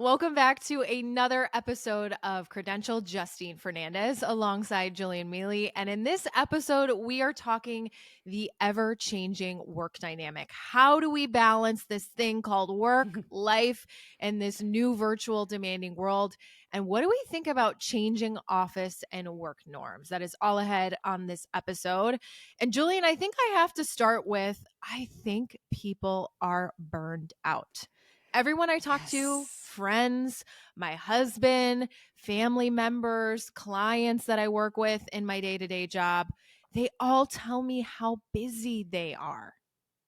Welcome back to another episode of Credentialed. Justine Fernandez alongside Jillian Mealy. And in this episode, we are talking the ever-changing work dynamic. How do we balance this thing called work, life, and this new virtual demanding world? And what do we think about changing office and work norms? That is all ahead on this episode. And Julian, I think I have to start with, I think people are burned out. Everyone I talk to, Yes. friends, my husband, family members, clients that I work with in my day-to-day job, they all tell me how busy they are.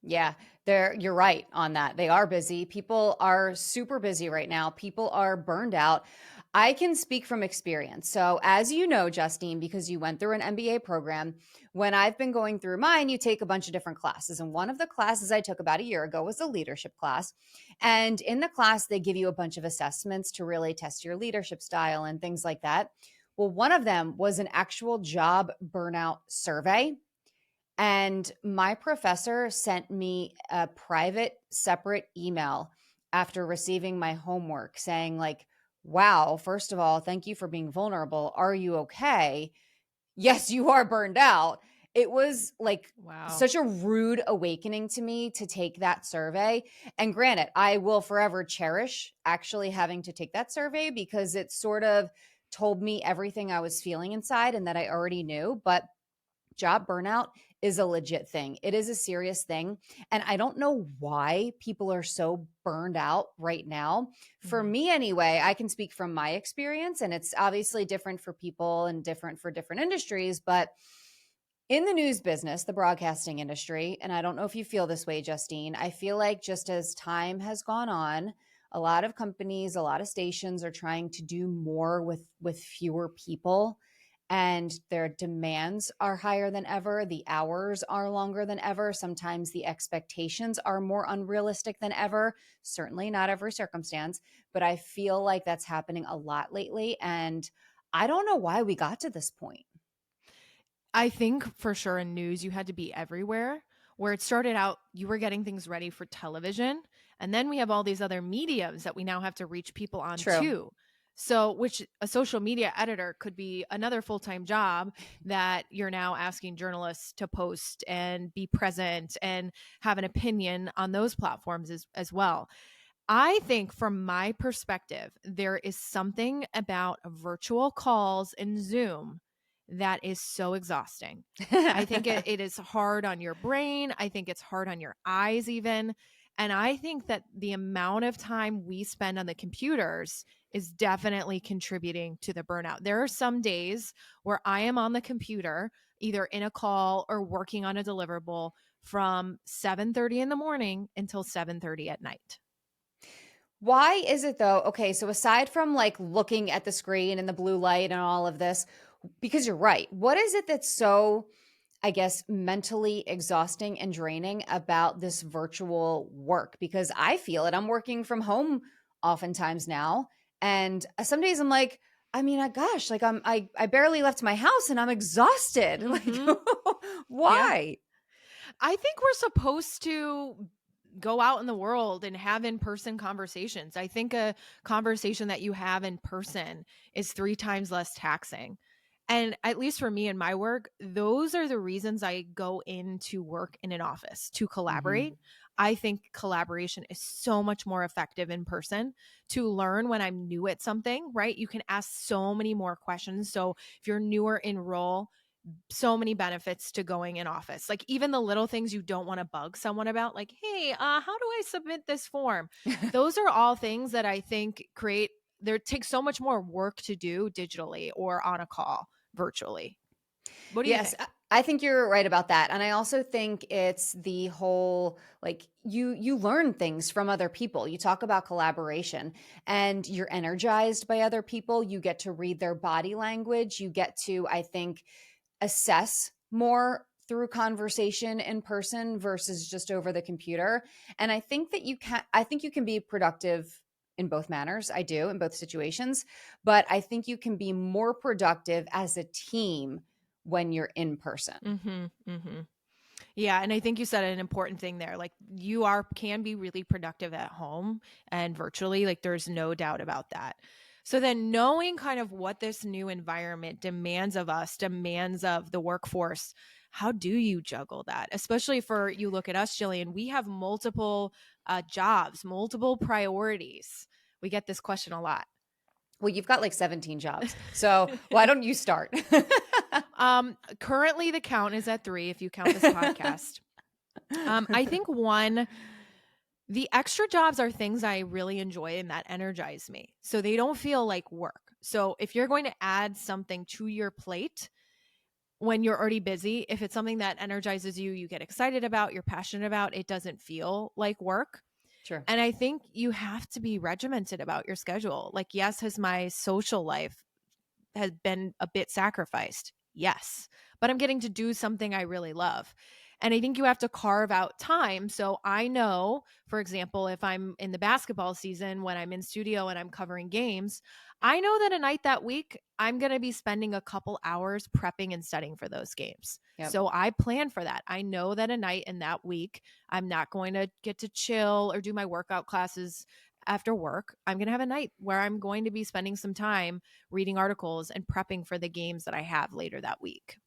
Yeah, you're right on that. They are busy. People are super busy right now. People are burned out. I can speak from experience. So, as you know, Justine, because you went through an MBA program, when I've been going through mine, you take a bunch of different classes. And one of the classes I took about a year ago was a leadership class. And in the class, they give you a bunch of assessments to really test your leadership style and things like that. Well, one of them was an actual job burnout survey. And my professor sent me a private, separate email after receiving my homework saying, like, wow, first of all, thank you for being vulnerable. Are you okay? Yes, you are burned out. It was like Wow. such a rude awakening to me to take that survey. And granted, I will forever cherish actually having to take that survey because it sort of told me everything I was feeling inside and that I already knew. But job burnout is a legit thing. It is a serious thing. And I don't know why people are so burned out right now. For Mhm. me, anyway, I can speak from my experience, and it's obviously different for people and different for different industries. But in the news business, the broadcasting industry, and I don't know if you feel this way, Justine, I feel like just as time has gone on, a lot of companies, a lot of stations are trying to do more with fewer people, and their demands are higher than ever. The hours are longer than ever. Sometimes the expectations are more unrealistic than ever. Certainly not every circumstance, but I feel like that's happening a lot lately. And I don't know why we got to this point. I think for sure in news, you had to be everywhere. Where it started out, you were getting things ready for television. And then we have all these other mediums that we now have to reach people on True. too. So, which a social media editor could be another full time job that you're now asking journalists to post and be present and have an opinion on those platforms as well. I think from my perspective, there is something about virtual calls and Zoom that is so exhausting. I think it is hard on your brain. I think it's hard on your eyes, even. And I think that the amount of time we spend on the computers is definitely contributing to the burnout. There are some days where I am on the computer, either in a call or working on a deliverable from 7:30 in the morning until 7:30 at night. Why is it though? Okay, so aside from like looking at the screen and the blue light and all of this, because you're right, what is it that's so, I guess, mentally exhausting and draining about this virtual work? Because I feel it. I'm working from home oftentimes now. And some days I'm like, I mean, gosh, like I barely left my house and I'm exhausted. Like, Mhm. Yeah. why? I think we're supposed to go out in the world and have in-person conversations. I think a conversation that you have in person is 3 times less taxing. And at least for me and my work, those are the reasons I go into work in an office to Hmm. collaborate. I think collaboration is so much more effective in person to learn when I'm new at something, right? You can ask so many more questions. So if you're newer in role, so many benefits to going in office. Like even the little things you don't want to bug someone about, like, hey, how do I submit this form? Those are all things that I think create there takes so much more work to do digitally or on a call virtually. What do you Yes, think? I think you're right about that. And I also think it's the whole like you learn things from other people. You talk about collaboration and you're energized by other people. You get to read their body language. You get to, I think, assess more through conversation in person versus just over the computer. And I think you can be productive in both manners. I do in both situations, but I think you can be more productive as a team when you're in person. Mhm. Mhm. Yeah, and I think you said an important thing there. Like you are can be really productive at home and virtually, like there's no doubt about that. So then knowing kind of what this new environment demands of us, demands of the workforce, how do you juggle that? Especially for you look at us, Jillian, we have multiple jobs, multiple priorities. We get this question a lot. Well, you've got like 17 jobs. So why don't you start? Currently the count is at 3 if you count this podcast. I think one, the extra jobs are things I really enjoy and that energize me. So they don't feel like work. So if you're going to add something to your plate when you're already busy, if it's something that energizes you, you get excited about, you're passionate about, it doesn't feel like work. Sure. And I think you have to be regimented about your schedule. Like, yes, has my social life has been a bit sacrificed? Yes, but I'm getting to do something I really love. And I think you have to carve out time. So I know, for example, if I'm in the basketball season, when I'm in studio and I'm covering games, I know that a night that week, I'm going to be spending a couple hours prepping and studying for those games. Yep. So I plan for that. I know that a night in that week, I'm not going to get to chill or do my workout classes after work. I'm going to have a night where I'm going to be spending some time reading articles and prepping for the games that I have later that week.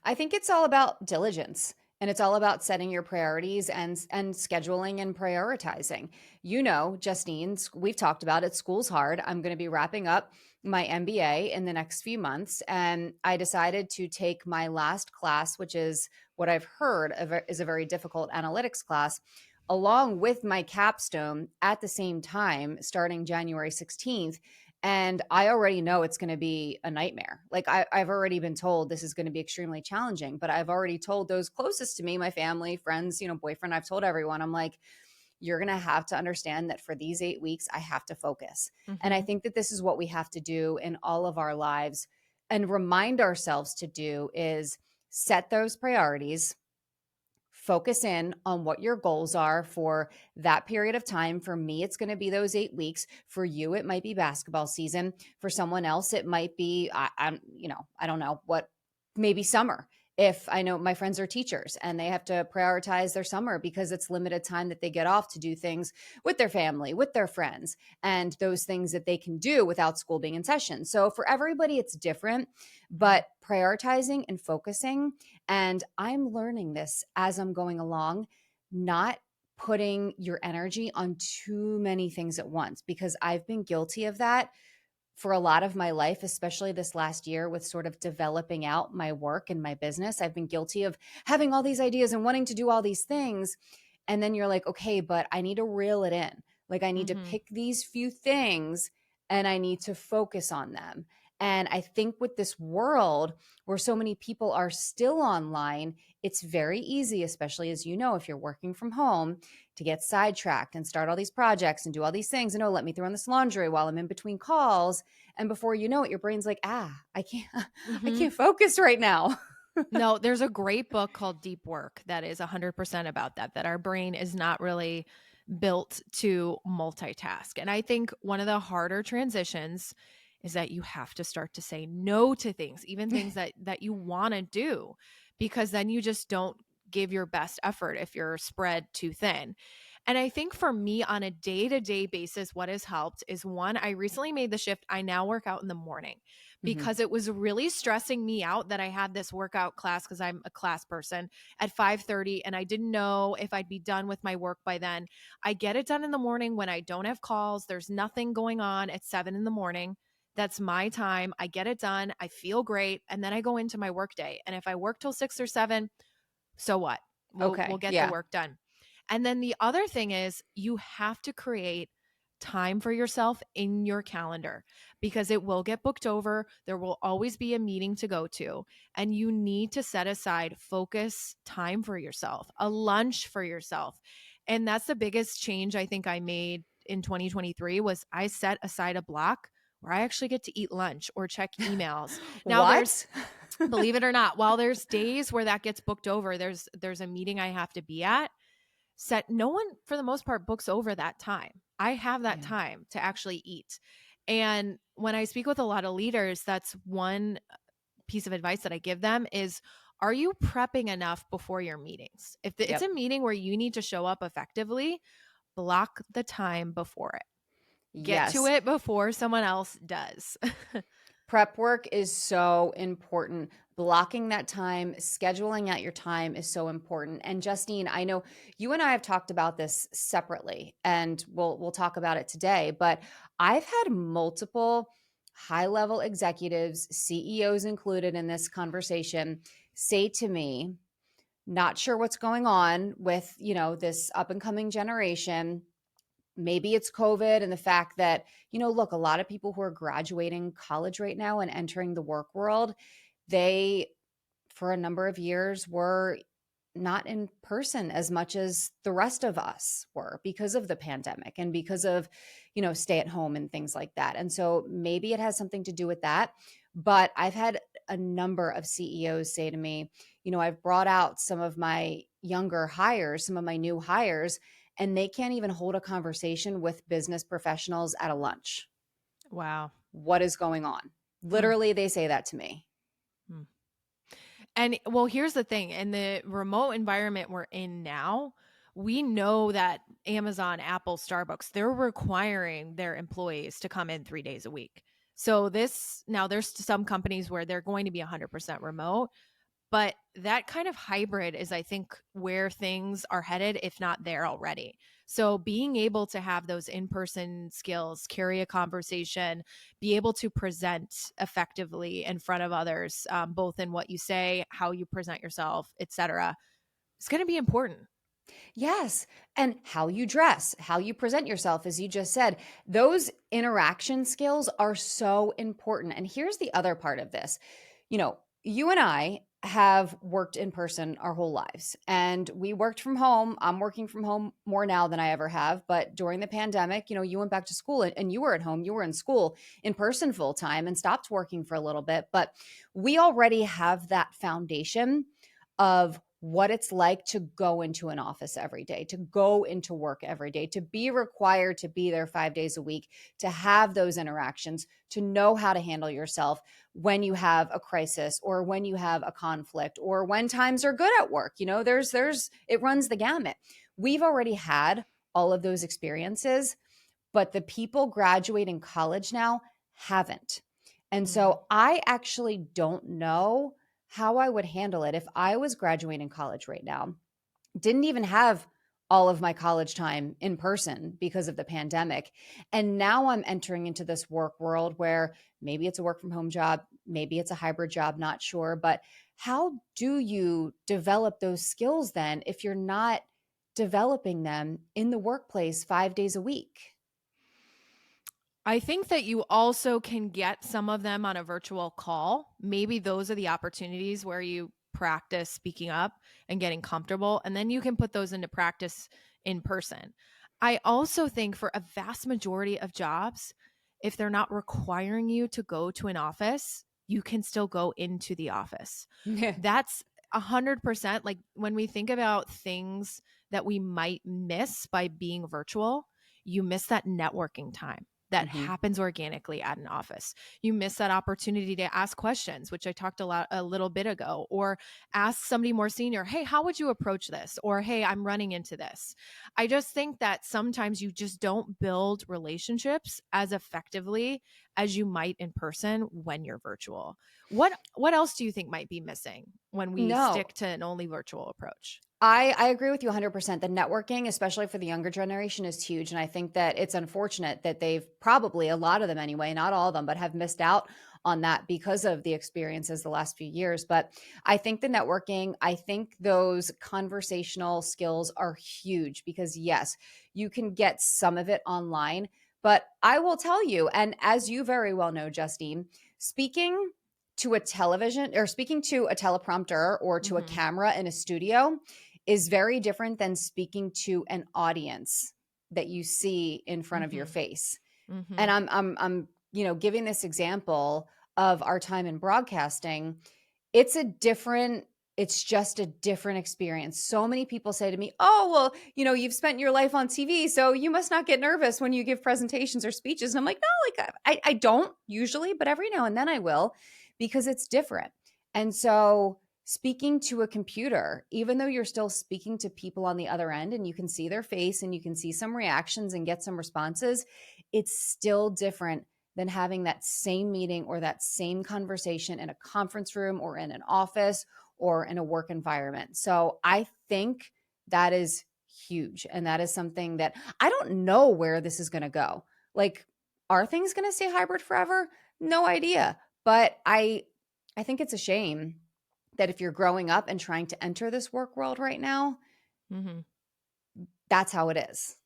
I think it's all about diligence, and it's all about setting your priorities and scheduling and prioritizing. You know, Justine, we've talked about it. School's hard. I'm going to be wrapping up my MBA in the next few months, and I decided to take my last class, which is what I've heard is a very difficult analytics class, along with my capstone at the same time, starting January 16th. And I already know it's going to be a nightmare. Like I've already been told this is going to be extremely challenging, but I've already told those closest to me, my family, friends, boyfriend, I've told everyone, I'm like, you're going to have to understand that for these 8 weeks, I have to focus. And I Mm-hmm. think that this is what we have to do in all of our lives and remind ourselves to do is set those priorities, focus in on what your goals are for that period of time. For me, it's going to be those 8 weeks. For you, it might be basketball season. For someone else, it might be, I don't know what, maybe summer. If I know my friends are teachers and they have to prioritize their summer because it's limited time that they get off to do things with their family, with their friends, and those things that they can do without school being in session. So for everybody, it's different, but prioritizing and focusing, and I'm learning this as I'm going along, not putting your energy on too many things at once, because I've been guilty of that for a lot of my life, especially this last year with sort of developing out my work and my business. I've been guilty of having all these ideas and wanting to do all these things. And then you're like, okay, but I need to reel it in. Like I need to Mm-hmm. pick these few things and I need to focus on them. And I think with this world where so many people are still online, it's very easy, especially as you know, if you're working from home, to get sidetracked and start all these projects and do all these things. And oh, let me throw in this laundry while I'm in between calls. And before you know it, your brain's like, I can't, I Mm-hmm. can't focus right now. No, there's a great book called Deep Work that is 100% about that, that our brain is not really built to multitask. And I think one of the harder transitions is that you have to start to say no to things, even things that you want to do, because then you just don't give your best effort if you're spread too thin. And I think for me on a day-to-day basis, what has helped is one, I recently made the shift. I now work out in the morning Mhm. because it was really stressing me out that I had this workout class because I'm a class person at 5:30 and I didn't know if I'd be done with my work by then. I get it done in the morning when I don't have calls. There's nothing going on at 7 in the morning. That's my time. I get it done. I feel great. And then I go into my work day. And if I work till 6 or 7, so what? We'll Okay. get the Yeah. work done. And then the other thing is you have to create time for yourself in your calendar because it will get booked over. There will always be a meeting to go to, and you need to set aside focus time for yourself, a lunch for yourself. And that's the biggest change I think I made in 2023 was I set aside a block where I actually get to eat lunch or check emails. Now there's What? believe it or not, while there's days where that gets booked over, there's a meeting I have to be at. Set no one for the most part books over that time. I have that Yeah. time to actually eat. And when I speak with a lot of leaders, that's one piece of advice that I give them is are you prepping enough before your meetings? If it's Yep. a meeting where you need to show up effectively, block the time before it. Get to Yes. it before someone else does. Prep work is so important. Blocking that time, scheduling out your time is so important. And Justine, I know you and I have talked about this separately, and we'll talk about it today, but I've had multiple high-level executives, CEOs included in this conversation, say to me, not sure what's going on with, this up and coming generation. Maybe it's COVID and the fact that, look, a lot of people who are graduating college right now and entering the work world, they, for a number of years, were not in person as much as the rest of us were because of the pandemic and because of, stay at home and things like that. And so maybe it has something to do with that. But I've had a number of CEOs say to me, I've brought out some of my younger hires, some of my new hires, and they can't even hold a conversation with business professionals at a lunch. Wow. What is going on? Hmm. Literally, they say that to me. Hmm. And well, here's the thing, in the remote environment we're in now, we know that Amazon, Apple, Starbucks, they're requiring their employees to come in 3 days a week. So this now there's some companies where they're going to be 100% remote, but that kind of hybrid is, I think, where things are headed, if not there already. So being able to have those in-person skills, carry a conversation, be able to present effectively in front of others, both in what you say, how you present yourself, etc., it's going to be important. Yes. And how you dress, how you present yourself, as you just said, those interaction skills are so important. And here's the other part of this. You and I have worked in person our whole lives, and we worked from home. I'm working from home more now than I ever have. But during the pandemic, you went back to school and you were at home, you were in school in person full time and stopped working for a little bit. But we already have that foundation of what it's like to go into an office every day, to go into work every day, to be required to be there 5 days a week, to have those interactions, to know how to handle yourself when you have a crisis or when you have a conflict or when times are good at work. It runs the gamut. We've already had all of those experiences, but the people graduating college now haven't. And Mm. so I actually don't know how I would handle it if I was graduating college right now. Didn't even have all of my college time in person because of the pandemic. And now I'm entering into this work world where maybe it's a work from home job, maybe it's a hybrid job, not sure. But how do you develop those skills then if you're not developing them in the workplace 5 days a week? I think that you also can get some of them on a virtual call. Maybe those are the opportunities where you practice speaking up and getting comfortable, and then you can put those into practice in person. I also think for a vast majority of jobs, if they're not requiring you to go to an office, you can still go into the office. That's 100%. Like when we think about things that we might miss by being virtual, you miss that networking time that hmm happens organically at an office. You miss that opportunity to ask questions, which I talked a little bit ago, or ask somebody more senior, "Hey, how would you approach this?" Or, "Hey, I'm running into this." I just think that sometimes you just don't build relationships as effectively as you might in person when you're virtual. What else do you think might be missing when we No, stick to an only virtual approach? I agree with you 100%. The networking, especially for the younger generation, is huge. And I think that it's unfortunate that they've probably, a lot of them anyway, not all of them, but have missed out on that because of the experiences the last few years. But I think the networking, I think those conversational skills are huge because, yes, you can get some of it online. But I will tell you, and as you very well know, Justine, speaking to a television or speaking to a teleprompter or to a Mhm. camera in a studio is very different than speaking to an audience that you see in front of your Mhm. face. And Mhm. I'm giving this example of our time in broadcasting. It's a different it's just a different experience. So many people say to me, "Oh, well, you've spent your life on TV, so you must not get nervous when you give presentations or speeches." And I'm like, "No, like I don't usually, but every now and then I will because it's different." And so speaking to a computer, even though you're still speaking to people on the other end and you can see their face and you can see some reactions and get some responses, it's still different than having that same meeting or that same conversation in a conference room or in an office or in a work environment. So I think that is huge. And that is something that I don't know where this is going to go. Like, are things going to stay hybrid forever? No idea. But I think it's a shame that if you're growing up and trying to enter this work world right now, Mm-hmm. that's how it is.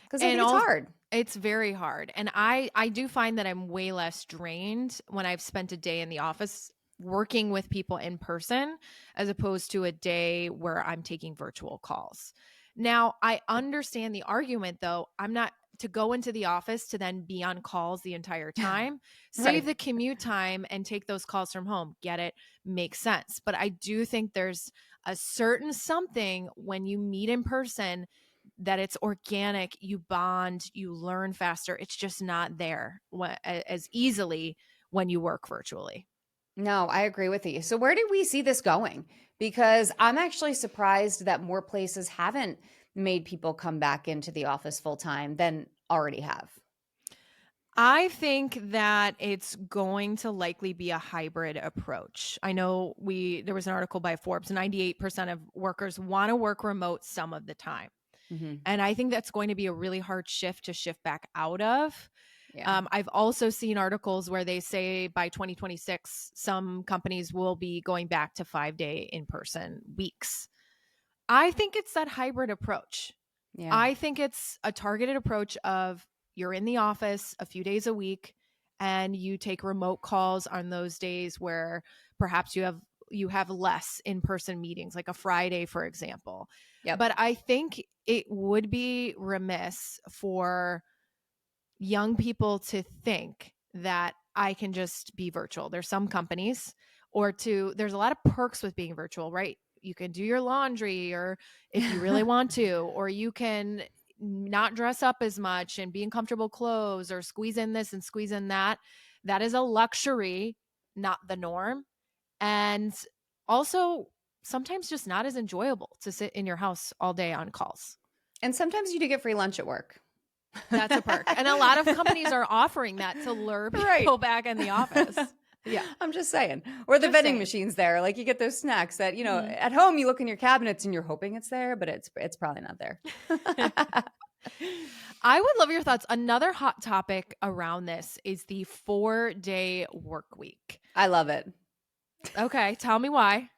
Because I And think it's all hard. It's very hard. And I do find that I'm way less drained when I've spent a day in the office working with people in person as opposed to a day where I'm taking virtual calls. Now, I understand the argument though. I'm not to go into the office to then be on calls the entire time. Save Right. the commute time and take those calls from home. Get it? Makes sense. But I do think there's a certain something when you meet in person that it's organic, you bond, you learn faster. It's just not there as easily when you work virtually. No, I agree with you. So, where do we see this going? Because I'm actually surprised that more places haven't made people come back into the office full time than already have. I think that it's going to likely be a hybrid approach. I know there was an article by Forbes, 98% of workers want to work remote some of the time. Hmm. And I think that's going to be a really hard shift to shift back out of. Yeah. I've also seen articles where they say by 2026, some companies will be going back to 5-day in person weeks. I think it's that hybrid approach. Yeah. I think it's a targeted approach of you're in the office a few days a week and you take remote calls on those days where perhaps you have less in-person meetings, like a Friday, for example. Yep. But I think it would be remiss for young people to think that I can just be virtual. There's some companies there's a lot of perks with being virtual, right? You can do your laundry or if you really want to, or you can not dress up as much and be in comfortable clothes or squeeze in this and squeeze in that. That is a luxury, not the norm. And also sometimes just not as enjoyable to sit in your house all day on calls. And sometimes you do get free lunch at work. That's a perk. And a lot of companies are offering that to lure Right. people back in the office. Yeah. I'm just saying. Or the Just vending saying. machines there. Like you get those snacks that, Mhm. at home you look in your cabinets and you're hoping it's there, but it's probably not there. I would love your thoughts. Another hot topic around this is the 4-day work week. I love it. Okay. Tell me why.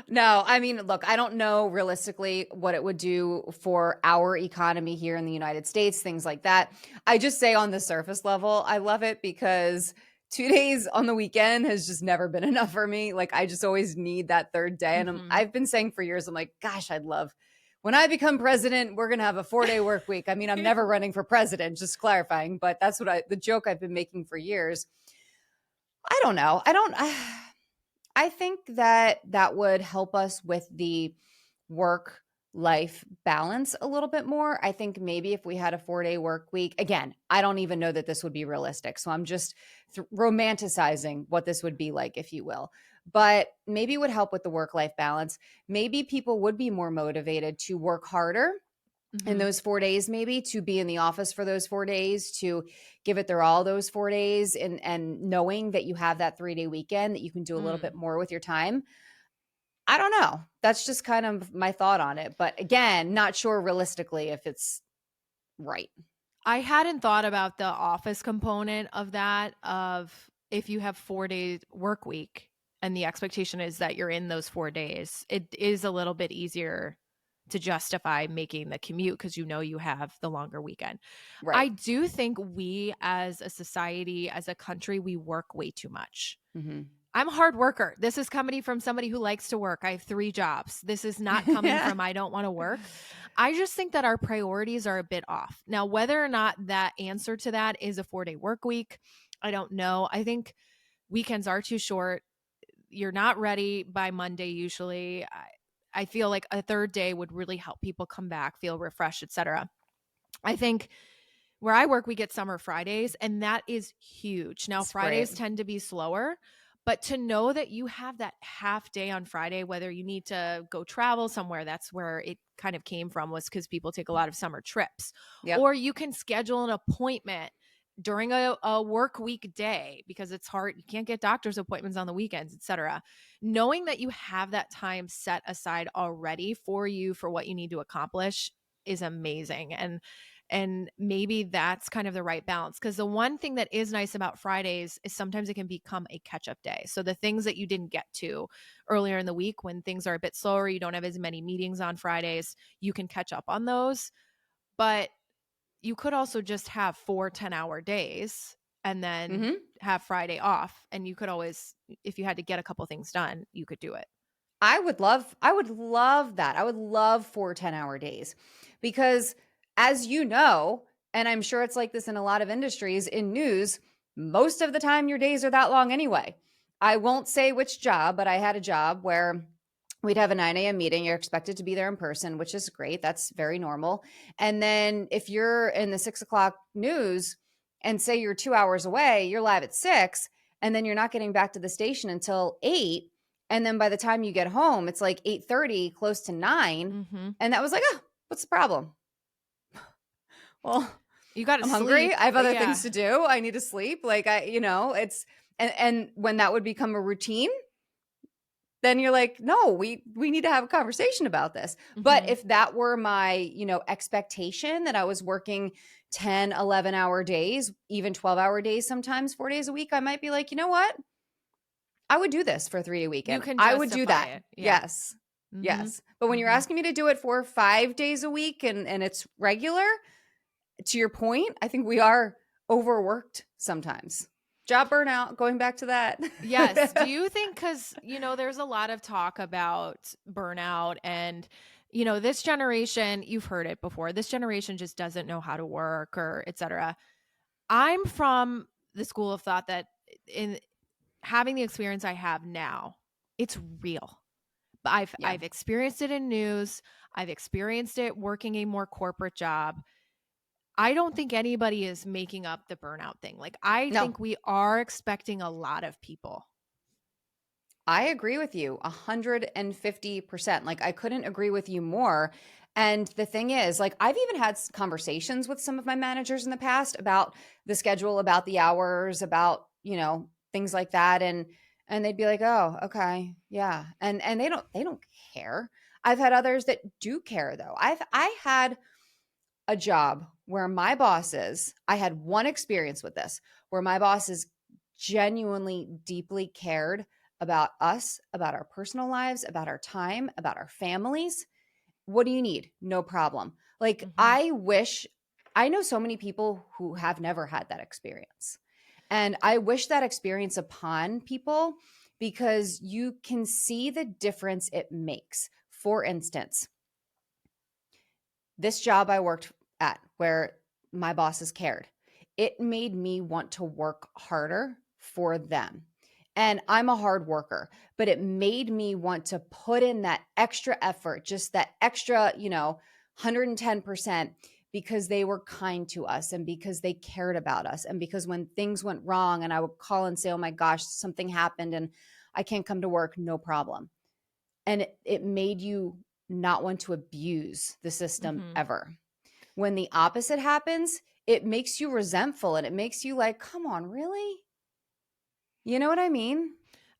No, I mean, look, I don't know realistically what it would do for our economy here in the United States, things like that. I just say on the surface level, I love it because 2 days on the weekend has just never been enough for me. Like, I just always need that third day. And Hmm. I've been saying for years, I'm like, gosh, I'd love when I become president, we're going to have a 4-day work week. I mean, I'm never running for president, just clarifying, but that's the joke I've been making for years. I don't know. I think that that would help us with the work life balance a little bit more. I think maybe if we had a 4-day work week, again, I don't even know that this would be realistic. So I'm just romanticizing what this would be like, if you will. But maybe it would help with the work life balance. Maybe people would be more motivated to work harder in Hmm. those 4 days, maybe to be in the office for those 4 days, to give it their all those 4 days, and knowing that you have that 3-day weekend that you can do a little bit Mm. more with your time. I don't know. That's just kind of my thought on it. But again, not sure realistically if it's right. I hadn't thought about the office component of that, of if you have 4 days work week and the expectation is that you're in those 4 days, it is a little bit easier to justify making the commute because you have the longer weekend. I Right. do think we as a society, as a country, we work way too much. Hmm. I'm a hard worker. This is coming from somebody who likes to work. I have 3 jobs. This is not coming Yeah. from I don't want to work. I just think that our priorities are a bit off. Now, whether or not that answer to that is a 4-day work week, I don't know. I think weekends are too short. You're not ready by Monday usually. I feel like a third day would really help people come back, feel refreshed, etc. I think where I work, we get summer Fridays, and that is huge. Now, It's great. Fridays tend to be slower, But to know that you have that half day on Friday, whether you need to go travel somewhere, that's where it kind of came from, was because people take a lot of summer trips, Yep. or you can schedule an appointment during a work week day because it's hard. You can't get doctor's appointments on the weekends, etc. Knowing that you have that time set aside already for you for what you need to accomplish is amazing. And maybe that's kind of the right balance, because the one thing that is nice about Fridays is sometimes it can become a catch up day. So the things that you didn't get to earlier in the week, when things are a bit slower, you don't have as many meetings on Fridays, you can catch up on those. But you could also just have 4 10-hour days and then Hmm. have Friday off. And you could always, if you had to get a couple things done, you could do it. I would love that. I would love 4 10-hour days because, as you know, and I'm sure it's like this in a lot of industries, in news, most of the time your days are that long anyway. I won't say which job, but I had a job where we'd have a 9 a.m. meeting. You're expected to be there in person, which is great. That's very normal. And then if you're in the 6 o'clock news and say you're 2 hours away, you're live at 6, and then you're not getting back to the station until 8. And then by the time you get home, it's like 8:30, close to 9. Mm-hmm. And that was like, oh, what's the problem? Well, You got to I'm hungry. sleep, I have but other yeah. things to do. I need to sleep. Like it's and when that would become a routine, then you're like, no, we need to have a conversation about this. But Mm-hmm. if that were my, expectation that I was working 10, 11-hour days, even 12-hour days, sometimes 4 days a week, I might be like, you know what? I would do this for 3 a week, You and can I would do justify that. it. Yeah. Yes. Mm-hmm. Yes. But when you're Mm-hmm. asking me to do it for 5 days a week and it's regular, to your point, I think we are overworked sometimes. Job burnout, going back to that. Yes. Do you think, because, there's a lot of talk about burnout and, this generation, you've heard it before, this generation just doesn't know how to work or et cetera. I'm from the school of thought that in having the experience I have now, it's real. I've Yeah. I've experienced it in news. I've experienced it working a more corporate job. I don't think anybody is making up the burnout thing. Like, I No, think we are expecting a lot of people. I agree with you 150%. Like, I couldn't agree with you more. And the thing is, like, I've even had conversations with some of my managers in the past about the schedule, about the hours, about, things like that. And they'd be like, "Oh, okay. Yeah." And they don't care. I've had others that do care though. I had a job where my bosses, I had one experience with this, where my bosses genuinely deeply cared about us, about our personal lives, about our time, about our families. What do you need? No problem. Like, Hmm. I know so many people who have never had that experience. And I wish that experience upon people because you can see the difference it makes. For instance, this job I worked at where my bosses cared, it made me want to work harder for them. And I'm a hard worker, but it made me want to put in that extra effort, just that extra, 110%, because they were kind to us and because they cared about us. And because when things went wrong and I would call and say, oh my gosh, something happened and I can't come to work, no problem. And it made you not want to abuse the system Hmm. ever. When the opposite happens, it makes you resentful and it makes you like, come on, really? You know what I mean?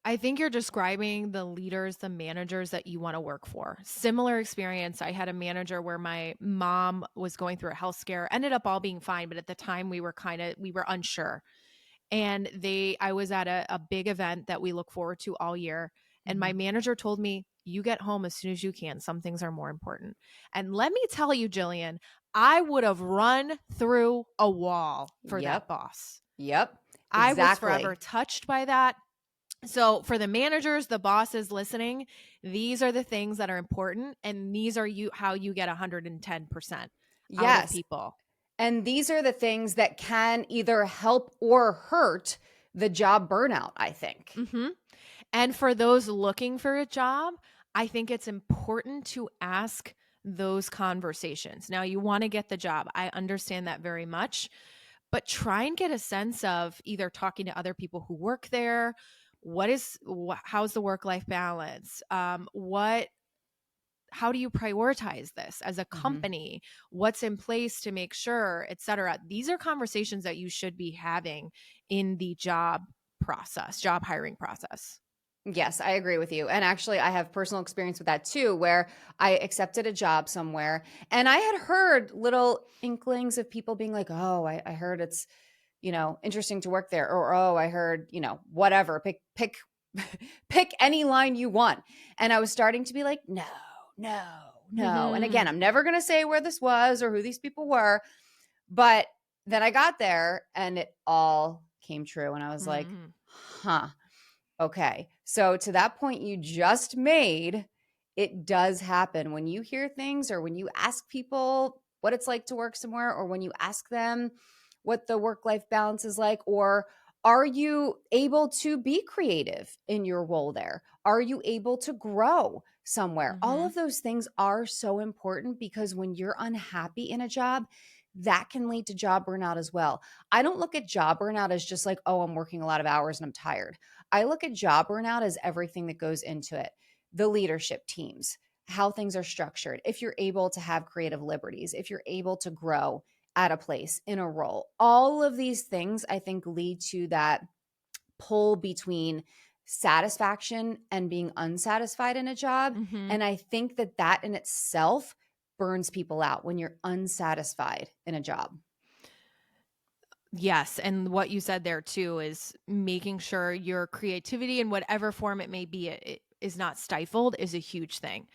I think you're describing the leaders, the managers that you want to work for. Similar experience. I had a manager where my mom was going through a health scare, ended up all being fine, but at the time we were unsure. And I was at a big event that we look forward to all year. And my Mhm. manager told me, you get home as soon as you can. Some things are more important. And let me tell you, Jillian, I would have run through a wall for that Yep. boss. Yep. I was forever Exactly. touched by that. So for the managers, the bosses listening, these are the things that are important. And these are how you get 110% out of Yes. people. And these are the things that can either help or hurt the job burnout, I think. Hmm. And for those looking for a job, I think it's important to ask those conversations. Now, you want to get the job. I understand that very much, but try and get a sense of either talking to other people who work there how's the work-life balance? How do you prioritize this as a Hmm. company? What's in place to make sure, et cetera? These are conversations that you should be having in the job hiring process. Yes, I agree with you. And actually, I have personal experience with that too, where I accepted a job somewhere and I had heard little inklings of people being like, oh, I heard it's, interesting to work there. Or, oh, I heard, whatever, pick any line you want. And I was starting to be like, no, no, no. And again, Mhm. I'm never going to say where this was or who these people were. But then I got there and it all came true. And I was like, Mhm. huh. Okay. So to that point you just made, it does happen when you hear things or when you ask people what it's like to work somewhere or when you ask them what the work life balance is like, or are you able to be creative in your role there? Are you able to grow somewhere? All Mhm. of those things are so important because when you're unhappy in a job, that can lead to job burnout as well. I don't look at job burnout as just like, oh, I'm working a lot of hours and I'm tired. I look at job burnout as everything that goes into it, the leadership teams, how things are structured, if you're able to have creative liberties, if you're able to grow at a place in a role. All of these things, I think, lead to that pull between satisfaction and being unsatisfied in a job. Mhm. And I think that that in itself burns people out when you're unsatisfied in a job. Yes, and what you said there too is making sure your creativity in whatever form it may be it is not stifled is a huge thing.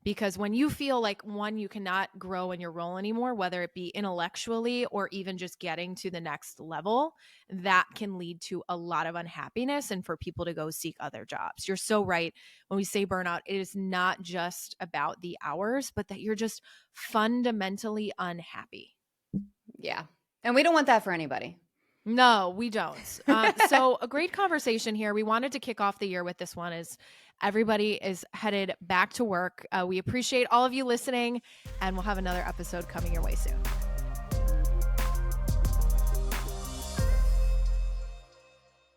Because when you feel like one you cannot grow in your role anymore, whether it be intellectually or even just getting to the next level, that can lead to a lot of unhappiness and for people to go seek other jobs. You're so right. When we say burnout, it is not just about the hours, but that you're just fundamentally unhappy. Yeah. And we don't want that for anybody. No, we don't. So a great conversation here. We wanted to kick off the year with this one as everybody is headed back to work. We appreciate all of you listening, and we'll have another episode coming your way soon.